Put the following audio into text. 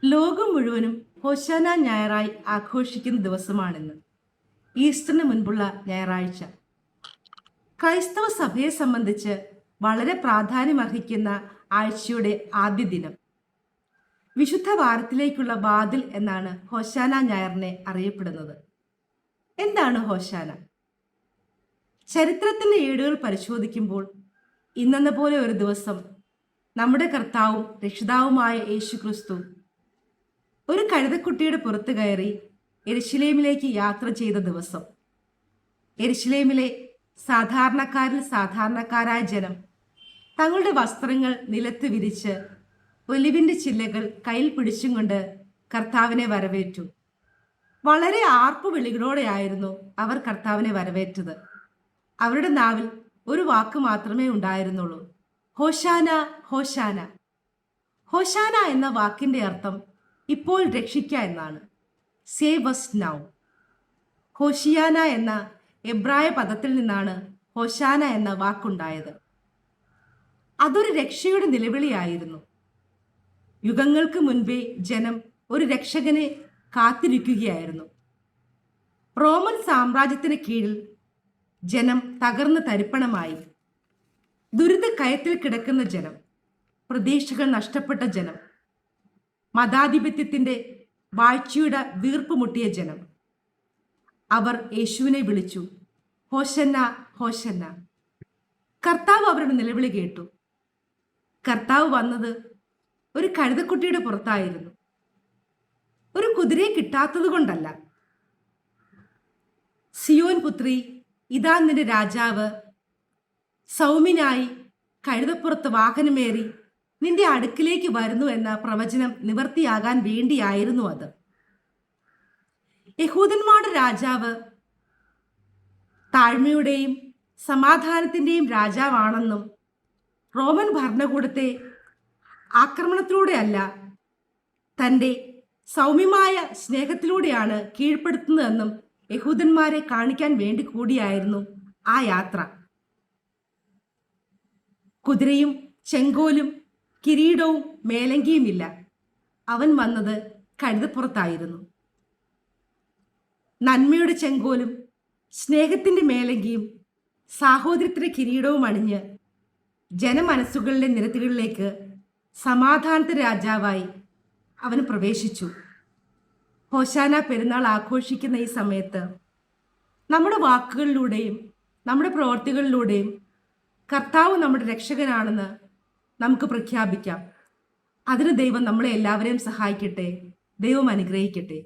ലോകം മുഴുവനും ഹോശാന ഞായറായി ആഘോഷിക്കുന്ന ദിവസമാണിന്ന്. ഈസ്റ്ററിന് മുൻപുള്ള ഞായറാഴ്ച ക്രൈസ്തവ സഭയെ സംബന്ധിച്ച് വളരെ പ്രാധാന്യമർഹിക്കുന്ന ആഴ്ചയുടെ ആദ്യ ദിനം. വിശുദ്ധ വാരത്തിലേക്കുള്ള വാതിൽ എന്നാണ് ഹോശാന ഞായറിനെ അറിയപ്പെടുന്നത്. എന്താണ് ഹോശാന? ചരിത്രത്തിൻ്റെ ഏടുകൾ പരിശോധിക്കുമ്പോൾ ഇന്നെന്ന പോലെ ഒരു ദിവസം നമ്മുടെ കർത്താവും രക്ഷിതാവുമായ യേശു ക്രിസ്തു ഒരു കഴുതക്കുട്ടിയുടെ പുറത്ത് കയറി യെരുശലേമിലേക്ക് യാത്ര ചെയ്ത ദിവസം. യെരുശലേമിലെ സാധാരണക്കാരിൽ സാധാരണക്കാരായ ജനം തങ്ങളുടെ വസ്ത്രങ്ങൾ നിലത്ത് വിരിച്ച് ഒലിവിൻ്റെ ചില്ലകൾ കയ്യിൽ പിടിച്ചും കൊണ്ട് കർത്താവിനെ വരവേറ്റു. വളരെ ആർപ്പുവിളികളോടെയായിരുന്നു അവർ കർത്താവിനെ വരവേറ്റത്. അവരുടെ നാവിൽ ഒരു വാക്ക് മാത്രമേ ഉണ്ടായിരുന്നുള്ളൂ: ഹോശാന, ഹോശാന. ഹോശാന എന്ന വാക്കിൻ്റെ അർത്ഥം ഇപ്പോൾ രക്ഷിക്ക എന്നാണ്. Save us now. ഹോഷിയാന എന്ന എബ്രായ പദത്തിൽ നിന്നാണ് ഹോശാന എന്ന വാക്കുണ്ടായത്. അതൊരു രക്ഷയുടെ നിലവിളിയായിരുന്നു. യുഗങ്ങൾക്ക് മുൻപേ ജനം ഒരു രക്ഷകനെ കാത്തിരിക്കുകയായിരുന്നു. റോമൻ സാമ്രാജ്യത്തിന് കീഴിൽ ജനം തകർന്ന് തരിപ്പണമായി. ദുരിത കയത്തിൽ കിടക്കുന്ന ജനം, പ്രതീക്ഷകൾ നഷ്ടപ്പെട്ട ജനം, മതാധിപത്യത്തിൻ്റെ വാഴ്ചയുടെ വീർപ്പ് മുട്ടിയ ജനം. അവർ യേശുവിനെ വിളിച്ചു: ഹോശന്ന, ഹോശന്ന. കർത്താവ് അവരുടെ നിലവിളി കേട്ടു. കർത്താവ് വന്നത് ഒരു കഴുതക്കുട്ടിയുടെ പുറത്തായിരുന്നു. ഒരു കുതിരയെ കിട്ടാത്തത് കൊണ്ടല്ല. സിയോൻ പുത്രി, ഇതാ നിന്റെ രാജാവ് സൗമ്യനായി കഴുതപ്പുറത്ത് വാഹനമേറി നിന്റെ അടുക്കിലേക്ക് വരുന്നു എന്ന പ്രവചനം നിവർത്തിയാകാൻ വേണ്ടിയായിരുന്നു അത്. യഹൂദന്മാരുടെ രാജാവ് താഴ്മയുടെയും സമാധാനത്തിൻ്റെയും രാജാവാണെന്നും റോമൻ ഭരണകൂടത്തെ ആക്രമണത്തിലൂടെയല്ല തൻ്റെ സൗമ്യമായ സ്നേഹത്തിലൂടെയാണ് കീഴ്പ്പെടുത്തുന്നതെന്നും യഹൂദന്മാരെ കാണിക്കാൻ വേണ്ടി കൂടിയായിരുന്നു ആ യാത്ര. കുതിരയും ചെങ്കോലും കിരീടവും മേലങ്കിയുമില്ല. അവൻ വന്നത് കഴുതപ്പുറത്തായിരുന്നു. നന്മയുടെ ചെങ്കോലും സ്നേഹത്തിൻ്റെ മേലങ്കിയും സാഹോദര്യത്തിൻ്റെ കിരീടവും അണിഞ്ഞ് ജനമനസ്സുകളുടെ നിരത്തുകളിലേക്ക് സമാധാനത്തിന്റെ രാജാവായി അവൻ പ്രവേശിച്ചു. ഹോശാന പെരുന്നാൾ ആഘോഷിക്കുന്ന ഈ സമയത്ത് നമ്മുടെ വാക്കുകളിലൂടെയും നമ്മുടെ പ്രവൃത്തികളിലൂടെയും കർത്താവ് നമ്മുടെ രക്ഷകനാണെന്ന് നമുക്ക് പ്രഖ്യാപിക്കാം. അതിന് ദൈവം നമ്മളെ എല്ലാവരെയും സഹായിക്കട്ടെ. ദൈവം അനുഗ്രഹിക്കട്ടെ.